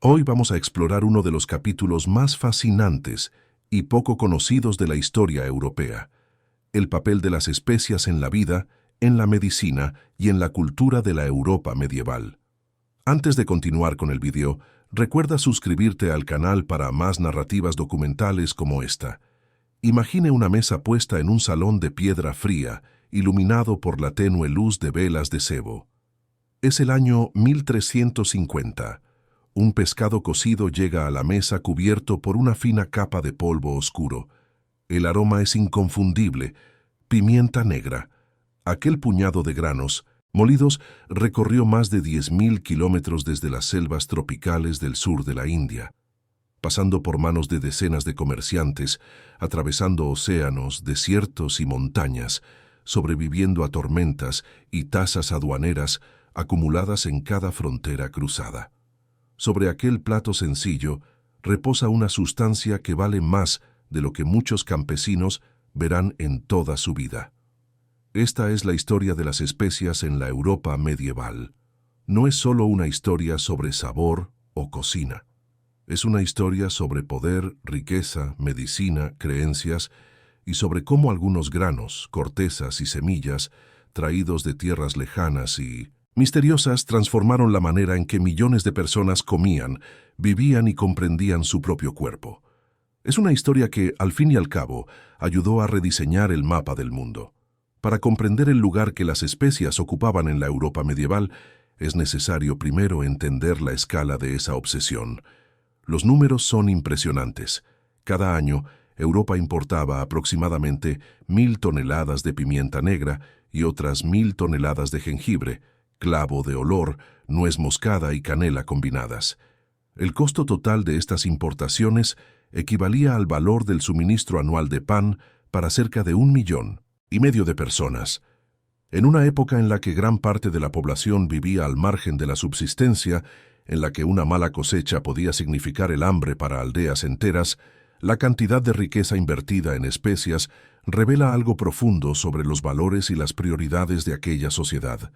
Hoy vamos a explorar uno de los capítulos más fascinantes y poco conocidos de la historia europea: el papel de las especias en la vida, en la medicina y en la cultura de la Europa medieval. Antes de continuar con el video, recuerda suscribirte al canal para más narrativas documentales como esta. Imagine una mesa puesta en un salón de piedra fría, iluminado por la tenue luz de velas de sebo. Es el año 1350. Un pescado cocido llega a la mesa cubierto por una fina capa de polvo oscuro. El aroma es inconfundible: pimienta negra. Aquel puñado de granos molidos recorrió más de 10.000 kilómetros desde las selvas tropicales del sur de la India, pasando por manos de decenas de comerciantes, atravesando océanos, desiertos y montañas, sobreviviendo a tormentas y tasas aduaneras acumuladas en cada frontera cruzada. Sobre aquel plato sencillo reposa una sustancia que vale más de lo que muchos campesinos verán en toda su vida. Esta es la historia de las especias en la Europa medieval. No es solo una historia sobre sabor o cocina. Es una historia sobre poder, riqueza, medicina, creencias y sobre cómo algunos granos, cortezas y semillas, traídos de tierras lejanas y misteriosas, transformaron la manera en que millones de personas comían, vivían y comprendían su propio cuerpo. Es una historia que, al fin y al cabo, ayudó a rediseñar el mapa del mundo. Para comprender el lugar que las especias ocupaban en la Europa medieval, es necesario primero entender la escala de esa obsesión. Los números son impresionantes. Cada año, Europa importaba aproximadamente 1.000 toneladas de pimienta negra y otras 1.000 toneladas de jengibre, clavo de olor, nuez moscada y canela combinadas. El costo total de estas importaciones equivalía al valor del suministro anual de pan para cerca de 1,5 millones de personas. En una época en la que gran parte de la población vivía al margen de la subsistencia, en la que una mala cosecha podía significar el hambre para aldeas enteras, la cantidad de riqueza invertida en especias revela algo profundo sobre los valores y las prioridades de aquella sociedad.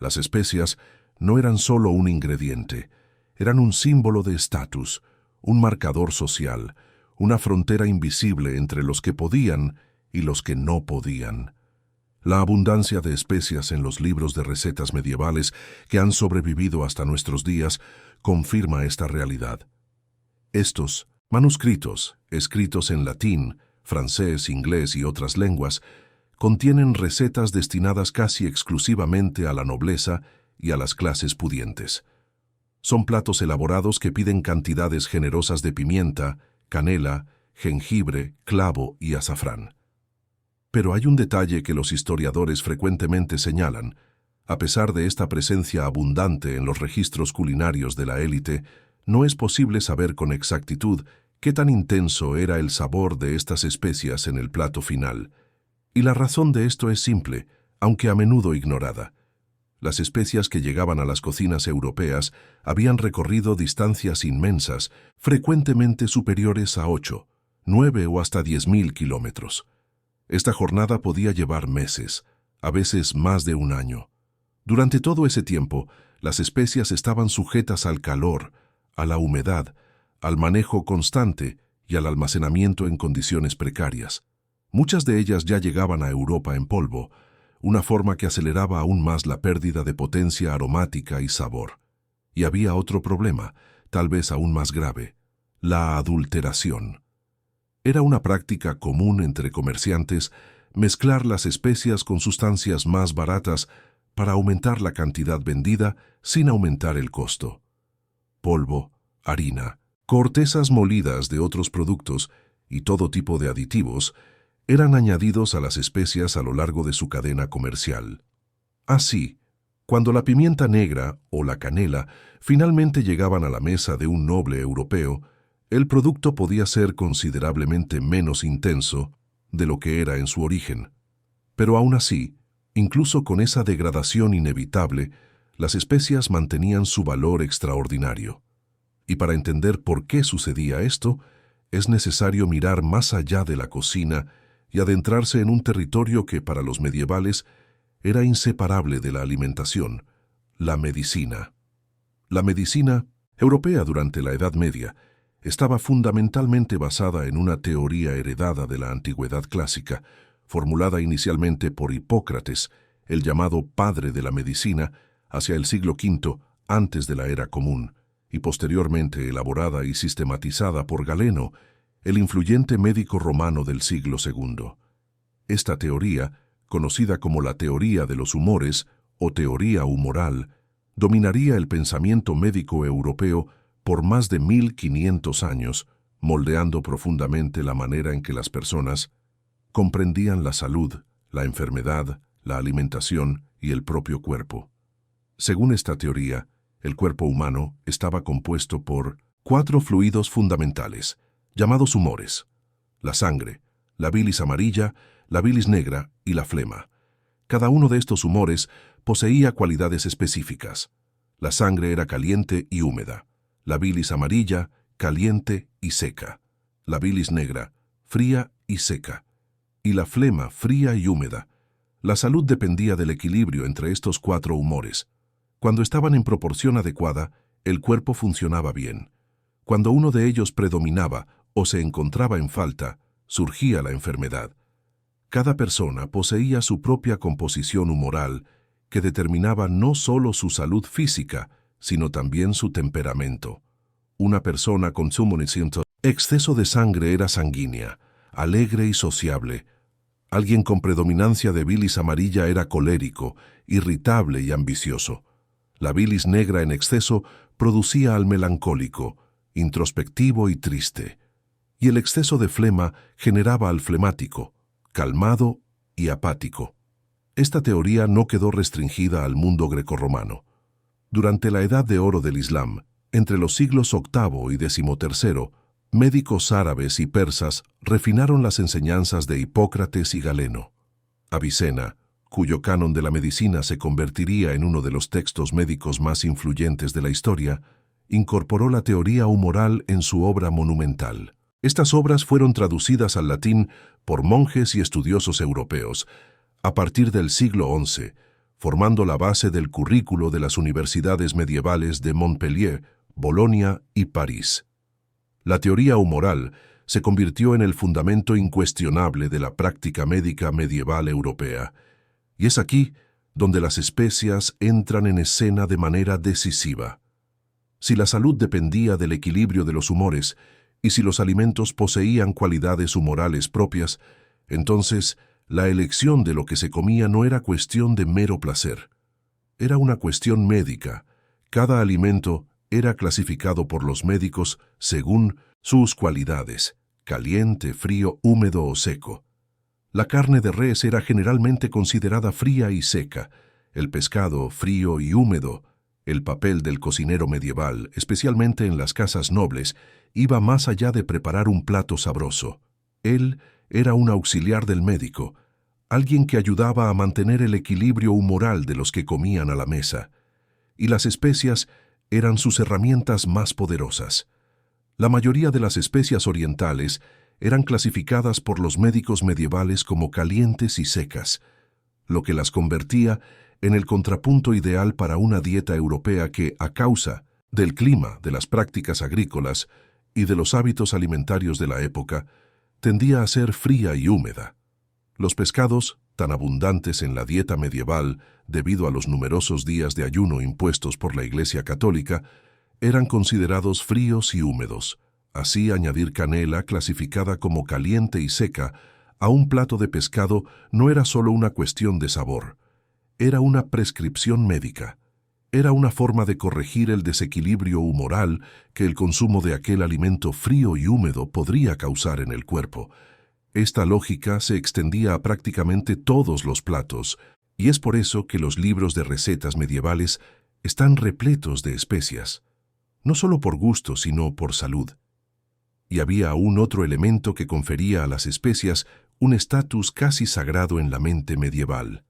Las especias no eran solo un ingrediente, eran un símbolo de estatus, un marcador social, una frontera invisible entre los que podían y los que no podían. La abundancia de especias en los libros de recetas medievales que han sobrevivido hasta nuestros días confirma esta realidad. Estos manuscritos, escritos en latín, francés, inglés y otras lenguas, contienen recetas destinadas casi exclusivamente a la nobleza y a las clases pudientes. Son platos elaborados que piden cantidades generosas de pimienta, canela, jengibre, clavo y azafrán. Pero hay un detalle que los historiadores frecuentemente señalan. A pesar de esta presencia abundante en los registros culinarios de la élite, no es posible saber con exactitud qué tan intenso era el sabor de estas especias en el plato final. Y la razón de esto es simple, aunque a menudo ignorada. Las especias que llegaban a las cocinas europeas habían recorrido distancias inmensas, frecuentemente superiores a 8, 9 o hasta 10.000 kilómetros. Esta jornada podía llevar meses, a veces más de un año. Durante todo ese tiempo, las especias estaban sujetas al calor, a la humedad, al manejo constante y al almacenamiento en condiciones precarias. Muchas de ellas ya llegaban a Europa en polvo, una forma que aceleraba aún más la pérdida de potencia aromática y sabor. Y había otro problema, tal vez aún más grave: la adulteración. Era una práctica común entre comerciantes mezclar las especias con sustancias más baratas para aumentar la cantidad vendida sin aumentar el costo. Polvo, harina, cortezas molidas de otros productos y todo tipo de aditivos eran añadidos a las especias a lo largo de su cadena comercial. Así, cuando la pimienta negra o la canela finalmente llegaban a la mesa de un noble europeo, el producto podía ser considerablemente menos intenso de lo que era en su origen. Pero aún así, incluso con esa degradación inevitable, las especias mantenían su valor extraordinario. Y para entender por qué sucedía esto, es necesario mirar más allá de la cocina y adentrarse en un territorio que para los medievales era inseparable de la alimentación: la medicina. La medicina europea durante la Edad Media, estaba fundamentalmente basada en una teoría heredada de la antigüedad clásica, formulada inicialmente por Hipócrates, el llamado padre de la medicina, hacia el siglo V antes de la era común, y posteriormente elaborada y sistematizada por Galeno, el influyente médico romano del siglo II. Esta teoría, conocida como la teoría de los humores o teoría humoral, dominaría el pensamiento médico europeo por más de 1500 años, moldeando profundamente la manera en que las personas comprendían la salud, la enfermedad, la alimentación y el propio cuerpo. Según esta teoría, el cuerpo humano estaba compuesto por 4 fluidos fundamentales, llamados humores: la sangre, la bilis amarilla, la bilis negra y la flema. Cada uno de estos humores poseía cualidades específicas. La sangre era caliente y húmeda, la bilis amarilla, caliente y seca, la bilis negra, fría y seca, y la flema, fría y húmeda. La salud dependía del equilibrio entre estos 4 humores. Cuando estaban en proporción adecuada, el cuerpo funcionaba bien. Cuando uno de ellos predominaba o se encontraba en falta, surgía la enfermedad. Cada persona poseía su propia composición humoral, que determinaba no solo su salud física, sino también su temperamento. Una persona con exceso de sangre era sanguínea, alegre y sociable. Alguien con predominancia de bilis amarilla era colérico, irritable y ambicioso. La bilis negra en exceso producía al melancólico, introspectivo y triste. Y el exceso de flema generaba al flemático, calmado y apático. Esta teoría no quedó restringida al mundo grecorromano. Durante la Edad de Oro del Islam, entre los siglos VIII y XIII, médicos árabes y persas refinaron las enseñanzas de Hipócrates y Galeno. Avicena, cuyo canon de la medicina se convertiría en uno de los textos médicos más influyentes de la historia, incorporó la teoría humoral en su obra monumental. Estas obras fueron traducidas al latín por monjes y estudiosos europeos a partir del siglo XI, formando la base del currículo de las universidades medievales de Montpellier, Bolonia y París. La teoría humoral se convirtió en el fundamento incuestionable de la práctica médica medieval europea. Y es aquí donde las especias entran en escena de manera decisiva. Si la salud dependía del equilibrio de los humores y si los alimentos poseían cualidades humorales propias, entonces la elección de lo que se comía no era cuestión de mero placer. Era una cuestión médica. Cada alimento era clasificado por los médicos según sus cualidades: caliente, frío, húmedo o seco. La carne de res era generalmente considerada fría y seca, el pescado frío y húmedo. El papel del cocinero medieval, especialmente en las casas nobles, iba más allá de preparar un plato sabroso. Él era un auxiliar del médico, alguien que ayudaba a mantener el equilibrio humoral de los que comían a la mesa. Y las especias eran sus herramientas más poderosas. La mayoría de las especias orientales eran clasificadas por los médicos medievales como calientes y secas, lo que las convertía en el contrapunto ideal para una dieta europea que, a causa del clima, de las prácticas agrícolas y de los hábitos alimentarios de la época, tendía a ser fría y húmeda. Los pescados, tan abundantes en la dieta medieval debido a los numerosos días de ayuno impuestos por la Iglesia Católica, eran considerados fríos y húmedos. Así, añadir canela, clasificada como caliente y seca, a un plato de pescado no era solo una cuestión de sabor. Era una prescripción médica. Era una forma de corregir el desequilibrio humoral que el consumo de aquel alimento frío y húmedo podría causar en el cuerpo. Esta lógica se extendía a prácticamente todos los platos, y es por eso que los libros de recetas medievales están repletos de especias, no solo por gusto, sino por salud. Y había aún otro elemento que confería a las especias un estatus casi sagrado en la mente medieval: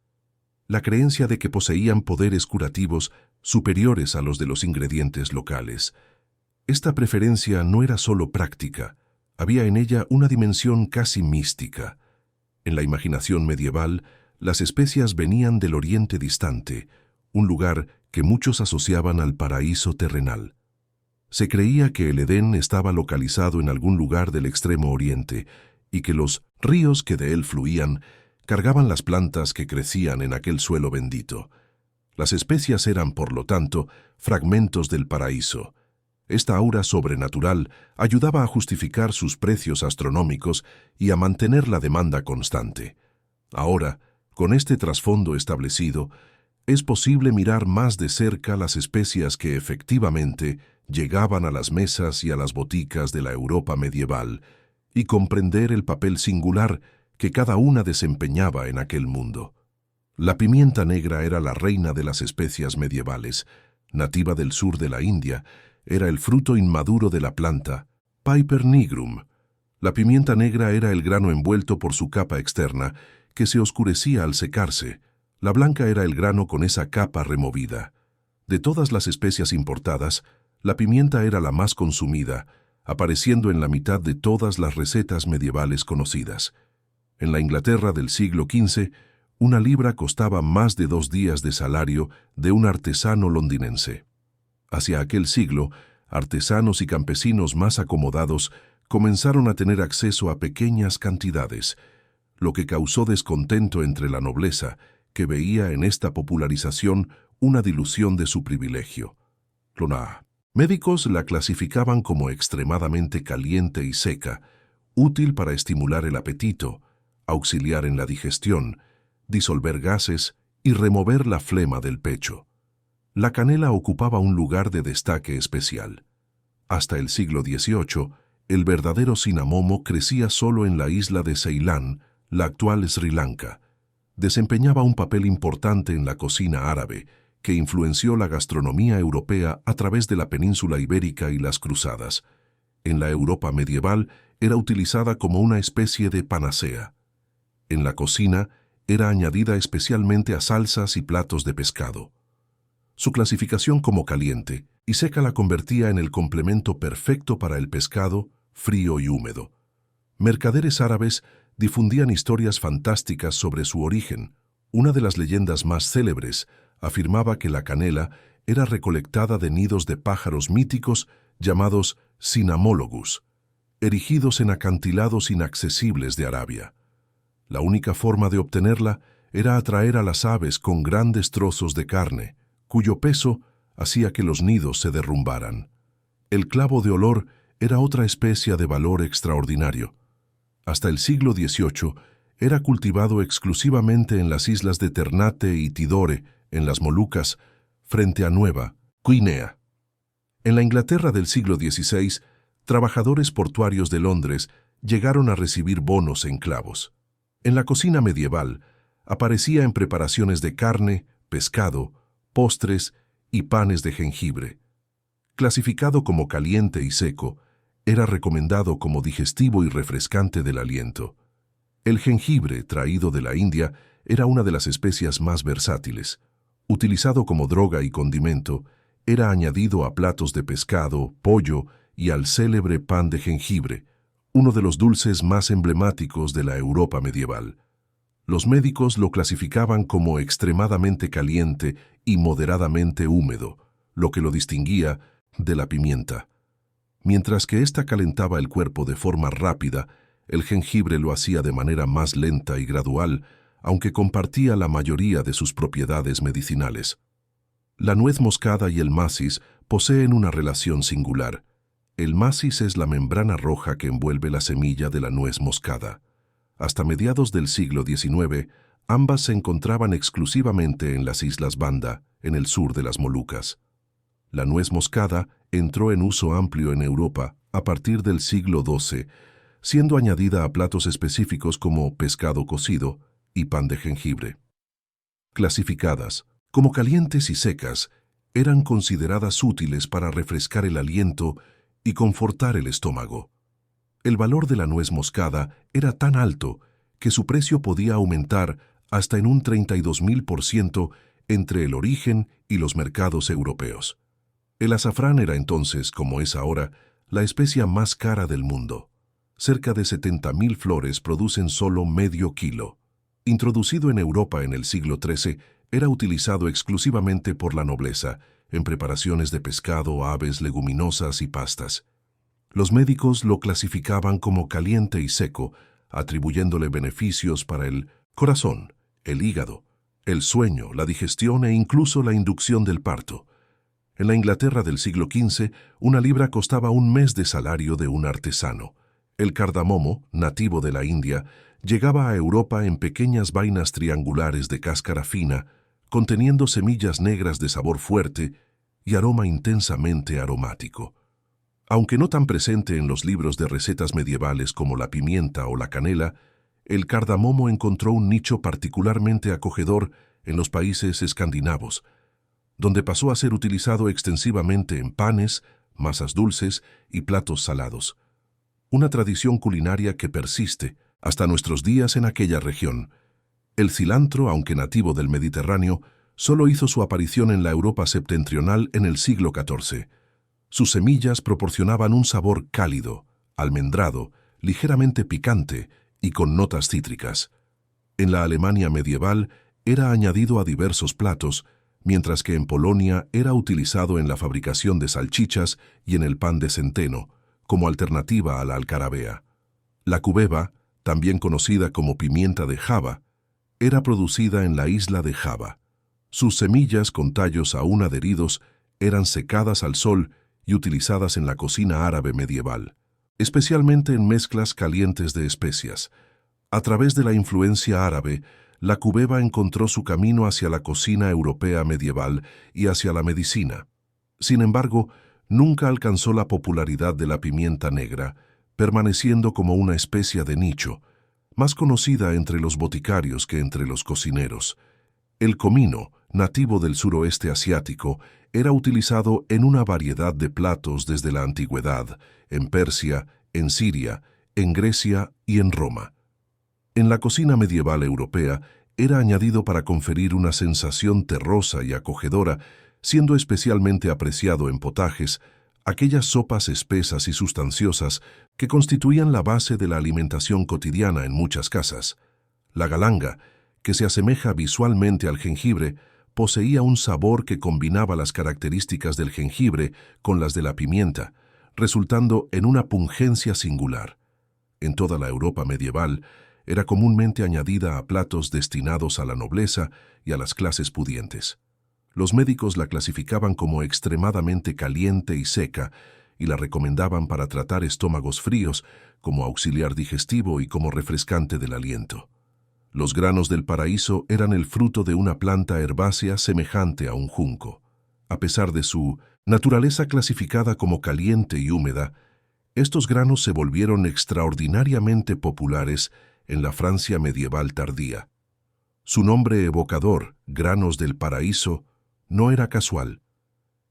la creencia de que poseían poderes curativos superiores a los de los ingredientes locales. Esta preferencia no era solo práctica, había en ella una dimensión casi mística. En la imaginación medieval, las especias venían del Oriente distante, un lugar que muchos asociaban al paraíso terrenal. Se creía que el Edén estaba localizado en algún lugar del Extremo Oriente y que los ríos que de él fluían cargaban las plantas que crecían en aquel suelo bendito. Las especias eran, por lo tanto, fragmentos del paraíso. Esta aura sobrenatural ayudaba a justificar sus precios astronómicos y a mantener la demanda constante. Ahora, con este trasfondo establecido, es posible mirar más de cerca las especias que efectivamente llegaban a las mesas y a las boticas de la Europa medieval y comprender el papel singular que cada una desempeñaba en aquel mundo. La pimienta negra era la reina de las especias medievales, nativa del sur de la India. Era el fruto inmaduro de la planta, Piper nigrum. La pimienta negra era el grano envuelto por su capa externa, que se oscurecía al secarse. La blanca era el grano con esa capa removida. De todas las especias importadas, la pimienta era la más consumida, apareciendo en la mitad de todas las recetas medievales conocidas. En la Inglaterra del siglo XV, una libra costaba más de 2 días de salario de un artesano londinense. Hacia aquel siglo, artesanos y campesinos más acomodados comenzaron a tener acceso a pequeñas cantidades, lo que causó descontento entre la nobleza, que veía en esta popularización una dilución de su privilegio. Médicos la clasificaban como extremadamente caliente y seca, útil para estimular el apetito, auxiliar en la digestión, disolver gases y remover la flema del pecho. La canela ocupaba un lugar de destaque especial. Hasta el siglo XVIII, el verdadero cinamomo crecía solo en la isla de Ceilán, la actual Sri Lanka. Desempeñaba un papel importante en la cocina árabe, que influenció la gastronomía europea a través de la península ibérica y las cruzadas. En la Europa medieval era utilizada como una especie de panacea. En la cocina era añadida especialmente a salsas y platos de pescado. Su clasificación como caliente y seca la convertía en el complemento perfecto para el pescado, frío y húmedo. Mercaderes árabes difundían historias fantásticas sobre su origen. Una de las leyendas más célebres afirmaba que la canela era recolectada de nidos de pájaros míticos llamados cinamólogus, erigidos en acantilados inaccesibles de Arabia. La única forma de obtenerla era atraer a las aves con grandes trozos de carne, cuyo peso hacía que los nidos se derrumbaran. El clavo de olor era otra especia de valor extraordinario. Hasta el siglo XVIII era cultivado exclusivamente en las islas de Ternate y Tidore, en las Molucas, frente a Nueva Guinea. En la Inglaterra del siglo XVI, trabajadores portuarios de Londres llegaron a recibir bonos en clavos. En la cocina medieval, aparecía en preparaciones de carne, pescado, postres y panes de jengibre. Clasificado como caliente y seco, era recomendado como digestivo y refrescante del aliento. El jengibre, traído de la India, era una de las especias más versátiles. Utilizado como droga y condimento, era añadido a platos de pescado, pollo y al célebre pan de jengibre, uno de los dulces más emblemáticos de la Europa medieval. Los médicos lo clasificaban como extremadamente caliente y moderadamente húmedo, lo que lo distinguía de la pimienta. Mientras que ésta calentaba el cuerpo de forma rápida, el jengibre lo hacía de manera más lenta y gradual, aunque compartía la mayoría de sus propiedades medicinales. La nuez moscada y el macis poseen una relación singular. El macis es la membrana roja que envuelve la semilla de la nuez moscada. Hasta mediados del siglo XIX, ambas se encontraban exclusivamente en las Islas Banda, en el sur de las Molucas. La nuez moscada entró en uso amplio en Europa a partir del siglo XII, siendo añadida a platos específicos como pescado cocido y pan de jengibre. Clasificadas como calientes y secas, eran consideradas útiles para refrescar el aliento y confortar el estómago. El valor de la nuez moscada era tan alto que su precio podía aumentar hasta en un 32.000% entre el origen y los mercados europeos. El azafrán era entonces, como es ahora, la especia más cara del mundo. Cerca de 70.000 flores producen solo medio kilo. Introducido en Europa en el siglo XIII, era utilizado exclusivamente por la nobleza, en preparaciones de pescado, aves, leguminosas y pastas. Los médicos lo clasificaban como caliente y seco, atribuyéndole beneficios para el corazón, el hígado, el sueño, la digestión e incluso la inducción del parto. En la Inglaterra del siglo XV, una libra costaba un mes de salario de un artesano. El cardamomo, nativo de la India, llegaba a Europa en pequeñas vainas triangulares de cáscara fina, conteniendo semillas negras de sabor fuerte y aroma intensamente aromático. Aunque no tan presente en los libros de recetas medievales como la pimienta o la canela, el cardamomo encontró un nicho particularmente acogedor en los países escandinavos, donde pasó a ser utilizado extensivamente en panes, masas dulces y platos salados. Una tradición culinaria que persiste hasta nuestros días en aquella región. El cilantro, aunque nativo del Mediterráneo, solo hizo su aparición en la Europa septentrional en el siglo XIV. Sus semillas proporcionaban un sabor cálido, almendrado, ligeramente picante y con notas cítricas. En la Alemania medieval era añadido a diversos platos, mientras que en Polonia era utilizado en la fabricación de salchichas y en el pan de centeno, como alternativa a la alcarabea. La cubeba, también conocida como pimienta de Java, era producida en la isla de Java. Sus semillas con tallos aún adheridos eran secadas al sol y utilizadas en la cocina árabe medieval, especialmente en mezclas calientes de especias. A través de la influencia árabe, la cubeba encontró su camino hacia la cocina europea medieval y hacia la medicina. Sin embargo, nunca alcanzó la popularidad de la pimienta negra, permaneciendo como una especia de nicho, más conocida entre los boticarios que entre los cocineros. El comino, nativo del suroeste asiático, era utilizado en una variedad de platos desde la antigüedad, en Persia, en Siria, en Grecia y en Roma. En la cocina medieval europea era añadido para conferir una sensación terrosa y acogedora, siendo especialmente apreciado en potajes, aquellas sopas espesas y sustanciosas que constituían la base de la alimentación cotidiana en muchas casas. La galanga, que se asemeja visualmente al jengibre, poseía un sabor que combinaba las características del jengibre con las de la pimienta, resultando en una pungencia singular. En toda la Europa medieval, era comúnmente añadida a platos destinados a la nobleza y a las clases pudientes. Los médicos la clasificaban como extremadamente caliente y seca y la recomendaban para tratar estómagos fríos, como auxiliar digestivo y como refrescante del aliento. Los granos del paraíso eran el fruto de una planta herbácea semejante a un junco. A pesar de su naturaleza clasificada como caliente y húmeda, estos granos se volvieron extraordinariamente populares en la Francia medieval tardía. Su nombre evocador, granos del paraíso, no era casual.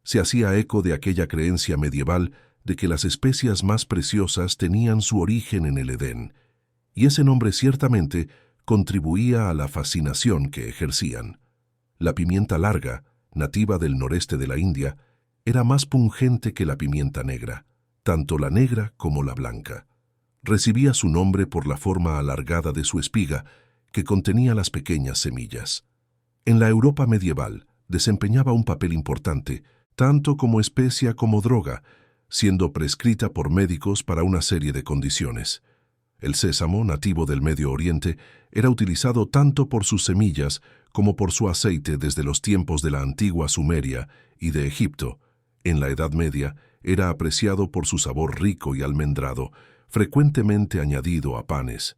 Se hacía eco de aquella creencia medieval de que las especias más preciosas tenían su origen en el Edén, y ese nombre ciertamente contribuía a la fascinación que ejercían. La pimienta larga, nativa del noreste de la India, era más pungente que la pimienta negra, tanto la negra como la blanca. Recibía su nombre por la forma alargada de su espiga, que contenía las pequeñas semillas. En la Europa medieval desempeñaba un papel importante, tanto como especia como droga, siendo prescrita por médicos para una serie de condiciones. El sésamo, nativo del Medio Oriente, era utilizado tanto por sus semillas como por su aceite desde los tiempos de la antigua Sumeria y de Egipto. En la Edad Media era apreciado por su sabor rico y almendrado, frecuentemente añadido a panes.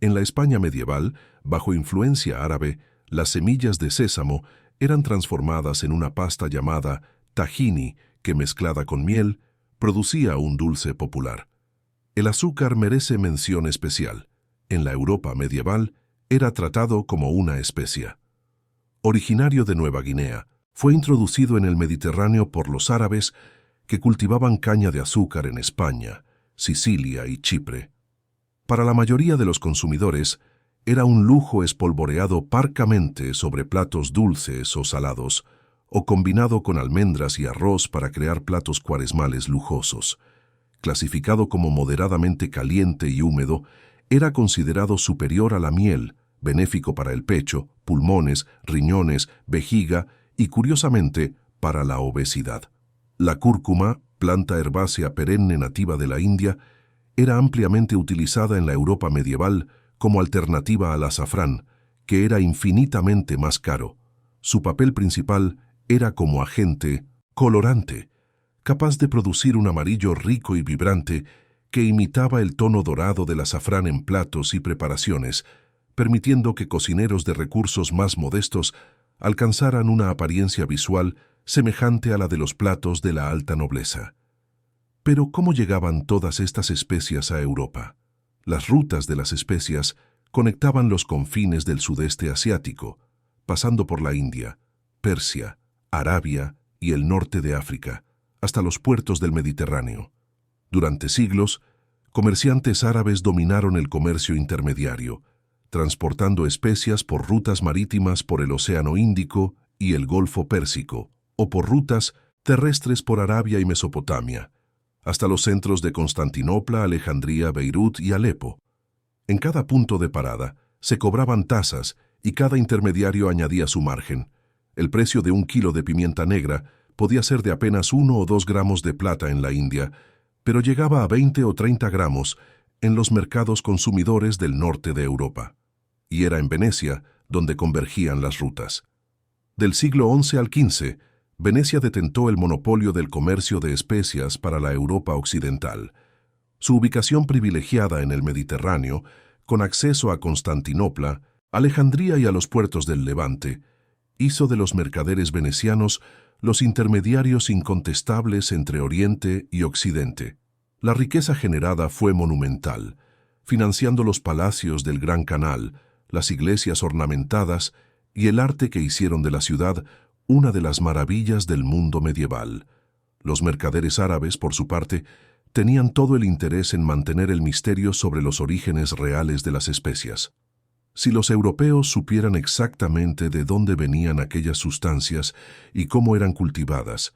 En la España medieval, bajo influencia árabe, las semillas de sésamo eran transformadas en una pasta llamada tahini, que mezclada con miel, producía un dulce popular. El azúcar merece mención especial. En la Europa medieval, era tratado como una especia. Originario de Nueva Guinea, fue introducido en el Mediterráneo por los árabes que cultivaban caña de azúcar en España, Sicilia y Chipre. Para la mayoría de los consumidores, era un lujo espolvoreado parcamente sobre platos dulces o salados, o combinado con almendras y arroz para crear platos cuaresmales lujosos. Clasificado como moderadamente caliente y húmedo, era considerado superior a la miel, benéfico para el pecho, pulmones, riñones, vejiga y, curiosamente, para la obesidad. La cúrcuma, planta herbácea perenne nativa de la India, era ampliamente utilizada en la Europa medieval como alternativa al azafrán, que era infinitamente más caro. Su papel principal era como agente colorante, capaz de producir un amarillo rico y vibrante que imitaba el tono dorado del azafrán en platos y preparaciones, permitiendo que cocineros de recursos más modestos alcanzaran una apariencia visual semejante a la de los platos de la alta nobleza. Pero ¿cómo llegaban todas estas especias a Europa? Las rutas de las especias conectaban los confines del sudeste asiático, pasando por la India, Persia, Arabia y el norte de África, hasta los puertos del Mediterráneo. Durante siglos, comerciantes árabes dominaron el comercio intermediario, transportando especias por rutas marítimas por el Océano Índico y el Golfo Pérsico, o por rutas terrestres por Arabia y Mesopotamia, hasta los centros de Constantinopla, Alejandría, Beirut y Alepo. En cada punto de parada se cobraban tasas y cada intermediario añadía su margen. El precio de 1 kilo de pimienta negra podía ser de apenas 1 o 2 gramos de plata en la India, pero llegaba a 20 o 30 gramos en los mercados consumidores del norte de Europa. Y era en Venecia donde convergían las rutas. Del siglo XI al XV, Venecia detentó el monopolio del comercio de especias para la Europa occidental. Su ubicación privilegiada en el Mediterráneo, con acceso a Constantinopla, Alejandría y a los puertos del Levante, hizo de los mercaderes venecianos los intermediarios incontestables entre Oriente y Occidente. La riqueza generada fue monumental, financiando los palacios del Gran Canal, las iglesias ornamentadas y el arte que hicieron de la ciudad una de las maravillas del mundo medieval. Los mercaderes árabes, por su parte, tenían todo el interés en mantener el misterio sobre los orígenes reales de las especias. Si los europeos supieran exactamente de dónde venían aquellas sustancias y cómo eran cultivadas,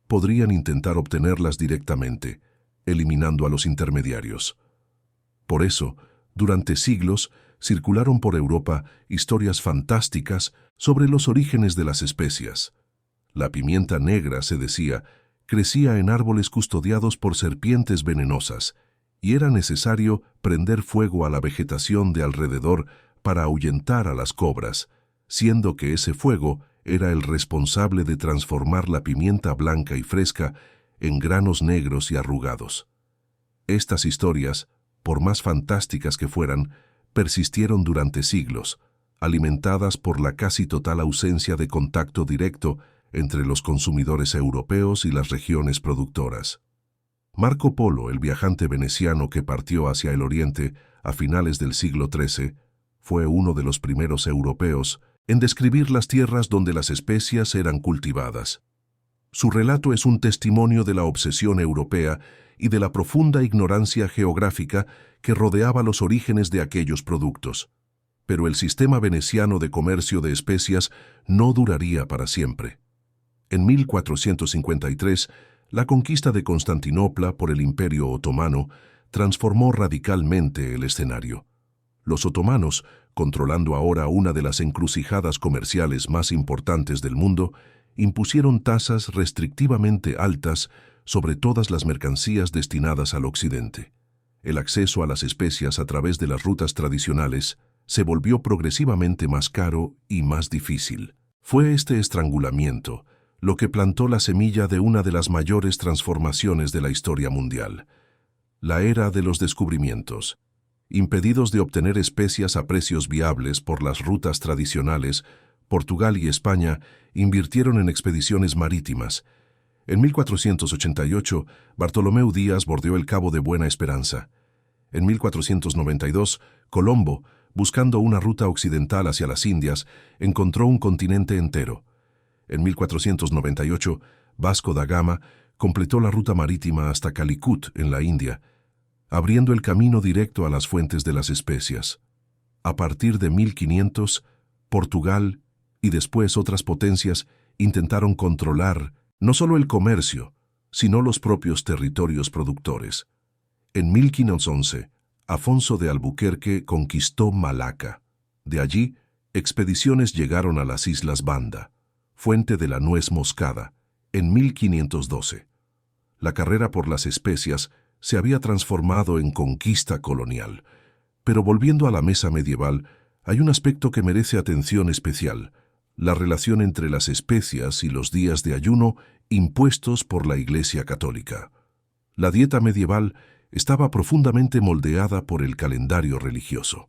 podrían intentar obtenerlas directamente, eliminando a los intermediarios. Por eso, durante siglos, circularon por Europa historias fantásticas sobre los orígenes de las especias. La pimienta negra, se decía, crecía en árboles custodiados por serpientes venenosas, y era necesario prender fuego a la vegetación de alrededor para ahuyentar a las cobras, siendo que ese fuego era el responsable de transformar la pimienta blanca y fresca en granos negros y arrugados. Estas historias, por más fantásticas que fueran, persistieron durante siglos, alimentadas por la casi total ausencia de contacto directo entre los consumidores europeos y las regiones productoras. Marco Polo, el viajante veneciano que partió hacia el oriente a finales del siglo XIII, fue uno de los primeros europeos en describir las tierras donde las especias eran cultivadas. Su relato es un testimonio de la obsesión europea y de la profunda ignorancia geográfica que rodeaba los orígenes de aquellos productos. Pero el sistema veneciano de comercio de especias no duraría para siempre. En 1453, la conquista de Constantinopla por el Imperio Otomano transformó radicalmente el escenario. Los otomanos, controlando ahora una de las encrucijadas comerciales más importantes del mundo, impusieron tasas restrictivamente altas sobre todas las mercancías destinadas al occidente. El acceso a las especias a través de las rutas tradicionales se volvió progresivamente más caro y más difícil. Fue este estrangulamiento lo que plantó la semilla de una de las mayores transformaciones de la historia mundial, la era de los descubrimientos. Impedidos de obtener especias a precios viables por las rutas tradicionales, Portugal y España invirtieron en expediciones marítimas. En 1488, Bartolomeu Díaz bordeó el Cabo de Buena Esperanza. En 1492, Colombo, buscando una ruta occidental hacia las Indias, encontró un continente entero. En 1498, Vasco da Gama completó la ruta marítima hasta Calicut, en la India, abriendo el camino directo a las fuentes de las especias. A partir de 1500, Portugal y después otras potencias intentaron controlar no solo el comercio, sino los propios territorios productores. En 1511, Afonso de Albuquerque conquistó Malaca. De allí, expediciones llegaron a las Islas Banda, fuente de la nuez moscada, en 1512. La carrera por las especias se había transformado en conquista colonial. Pero volviendo a la mesa medieval, hay un aspecto que merece atención especial: la relación entre las especias y los días de ayuno impuestos por la Iglesia Católica. La dieta medieval estaba profundamente moldeada por el calendario religioso.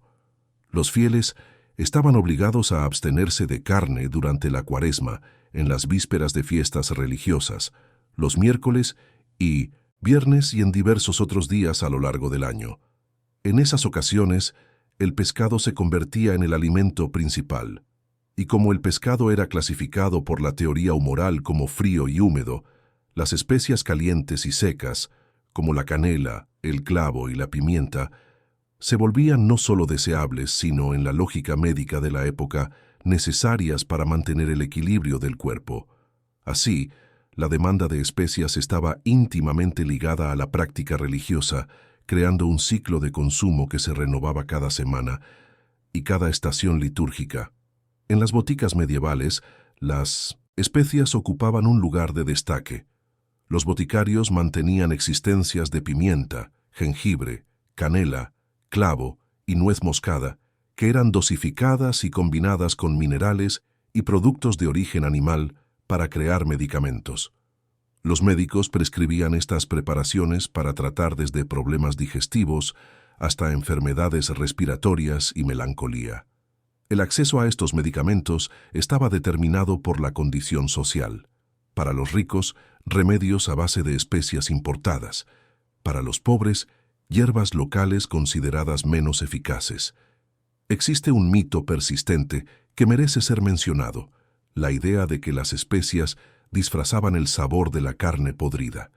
Los fieles estaban obligados a abstenerse de carne durante la Cuaresma, en las vísperas de fiestas religiosas, los miércoles y viernes y en diversos otros días a lo largo del año. En esas ocasiones, el pescado se convertía en el alimento principal, y como el pescado era clasificado por la teoría humoral como frío y húmedo, las especias calientes y secas, como la canela, el clavo y la pimienta, se volvían no solo deseables, sino, en la lógica médica de la época, necesarias para mantener el equilibrio del cuerpo. Así, la demanda de especias estaba íntimamente ligada a la práctica religiosa, creando un ciclo de consumo que se renovaba cada semana y cada estación litúrgica. En las boticas medievales, las especias ocupaban un lugar de destaque. Los boticarios mantenían existencias de pimienta, jengibre, canela, clavo y nuez moscada, que eran dosificadas y combinadas con minerales y productos de origen animal para crear medicamentos. Los médicos prescribían estas preparaciones para tratar desde problemas digestivos hasta enfermedades respiratorias y melancolía. El acceso a estos medicamentos estaba determinado por la condición social. Para los ricos, remedios a base de especias importadas. Para los pobres, hierbas locales consideradas menos eficaces. Existe un mito persistente que merece ser mencionado: la idea de que las especias disfrazaban el sabor de la carne podrida.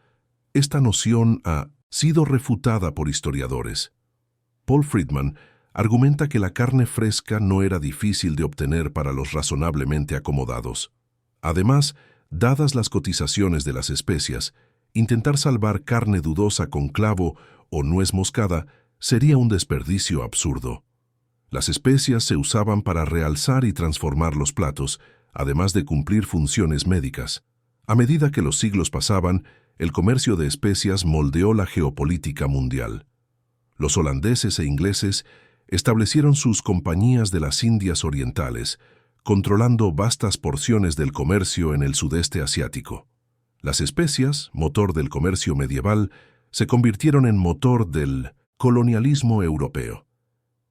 Esta noción ha sido refutada por historiadores. Paul Friedman argumenta que la carne fresca no era difícil de obtener para los razonablemente acomodados. Además, dadas las cotizaciones de las especias, intentar salvar carne dudosa con clavo o nuez moscada sería un desperdicio absurdo. Las especias se usaban para realzar y transformar los platos, además de cumplir funciones médicas. A medida que los siglos pasaban, el comercio de especias moldeó la geopolítica mundial. Los holandeses e ingleses establecieron sus compañías de las Indias Orientales, controlando vastas porciones del comercio en el sudeste asiático. Las especias, motor del comercio medieval, se convirtieron en motor del colonialismo europeo.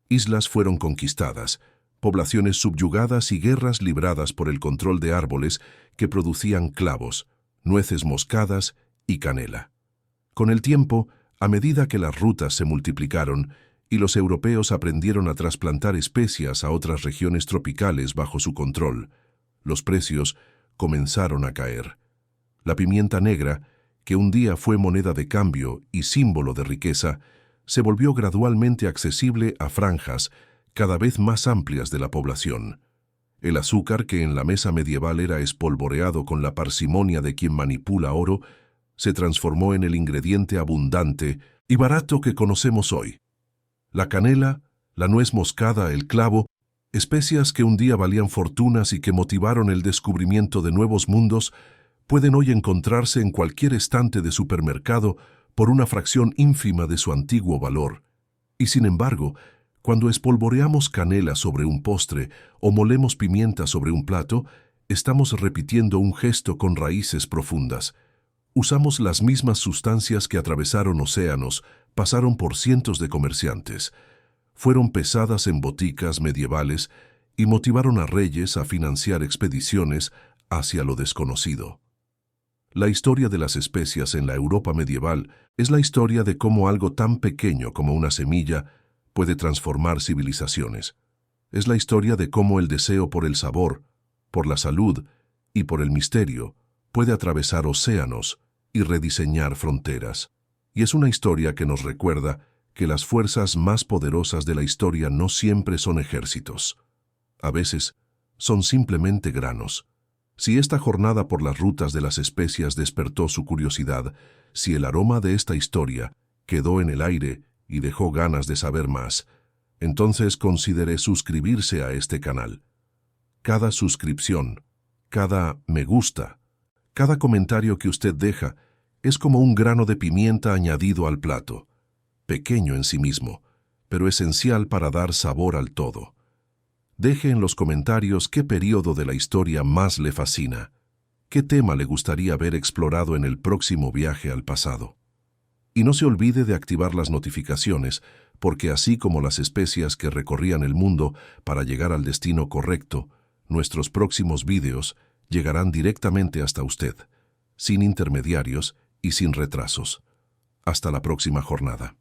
Islas fueron conquistadas, poblaciones subyugadas y guerras libradas por el control de árboles que producían clavos, nueces moscadas y canela. Con el tiempo, a medida que las rutas se multiplicaron y los europeos aprendieron a trasplantar especias a otras regiones tropicales bajo su control, los precios comenzaron a caer. La pimienta negra, que un día fue moneda de cambio y símbolo de riqueza, se volvió gradualmente accesible a franjas cada vez más amplias de la población. El azúcar, que en la mesa medieval era espolvoreado con la parsimonia de quien manipula oro, se transformó en el ingrediente abundante y barato que conocemos hoy. La canela, la nuez moscada, el clavo, especias que un día valían fortunas y que motivaron el descubrimiento de nuevos mundos, pueden hoy encontrarse en cualquier estante de supermercado por una fracción ínfima de su antiguo valor. Y sin embargo, cuando espolvoreamos canela sobre un postre o molemos pimienta sobre un plato, estamos repitiendo un gesto con raíces profundas. Usamos las mismas sustancias que atravesaron océanos, pasaron por cientos de comerciantes, fueron pesadas en boticas medievales y motivaron a reyes a financiar expediciones hacia lo desconocido. La historia de las especias en la Europa medieval es la historia de cómo algo tan pequeño como una semilla puede transformar civilizaciones. Es la historia de cómo el deseo por el sabor, por la salud y por el misterio puede atravesar océanos y rediseñar fronteras. Y es una historia que nos recuerda que las fuerzas más poderosas de la historia no siempre son ejércitos. A veces son simplemente granos. Si esta jornada por las rutas de las especias despertó su curiosidad, si el aroma de esta historia quedó en el aire y dejó ganas de saber más, entonces considere suscribirse a este canal. Cada suscripción, cada me gusta, cada comentario que usted deja es como un grano de pimienta añadido al plato, pequeño en sí mismo, pero esencial para dar sabor al todo. Deje en los comentarios qué período de la historia más le fascina, qué tema le gustaría ver explorado en el próximo viaje al pasado. Y no se olvide de activar las notificaciones, porque así como las especias que recorrían el mundo para llegar al destino correcto, nuestros próximos vídeos llegarán directamente hasta usted, sin intermediarios y sin retrasos. Hasta la próxima jornada.